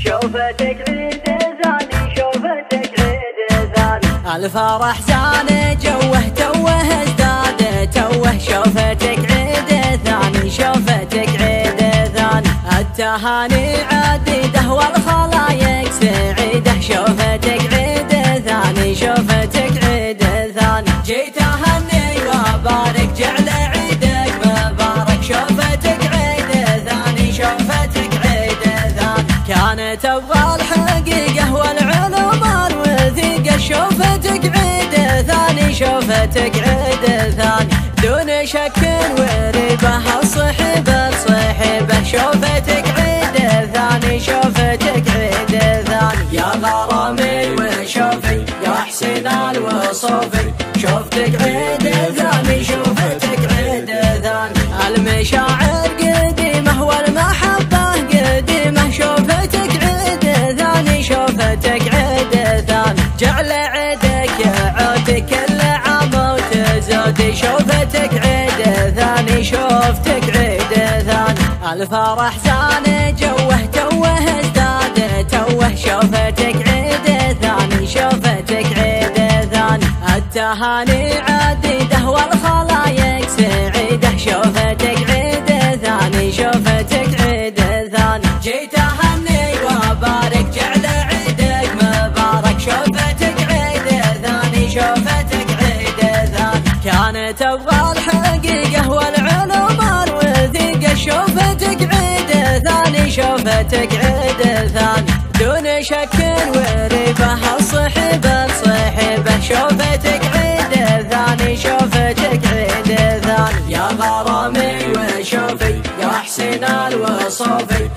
شوفتك عيد ثاني شوفتك عيد ثاني الفرح زان جوه توه ازداد توه شوفتك عيد ثاني شوفتك عيد ثاني التهاني عديده والخلايق سعيده شوفتك عيد ثاني شوفتك عيد ثاني جيت اهني وبارك جعل عيدك مبارك شوفتك عيد ثاني شوفتك عيد ثاني كانت ابغى الحقيقه والعلوم الوثيقه شوفتك عيد ثاني شوفتك عيد ثاني دون شك وريبه الصحبه صحبه شوفتك عيد ثاني شوفتك عيد ثاني يا غرامي وشوفي يا حسين الوصوفي شوفتك عيد ثاني شوفتك عيد ثاني المشاعر قديمه والمحبه قديمه شوفتك عيد ثاني شوفتك عيد ثاني جعل عيدك يعود كل عام وتزود شوفتك عيد ثاني شوفتك عيد ثاني الفرح زان جوه توه ازداد توه شوفتك عيد ثاني شوفتك عيد ثاني التهاني عديده والخلايق سعيده شوفتك عيد ثاني شوفتك عيد ثاني جيت اهني وبارك جعل عيدك مبارك شوفتك عيد ثاني شوفتك عيد ثاني كانت ابغى الحقيقه والعلوم الوثيقه شوفتك عيد ثاني شوفتك عيد ثاني دون شك وريبه الصحبه صحبه شوفتك عيد ثاني شوفتك عيد ثاني يا غرامي وشوفي يا حسين الوصوفي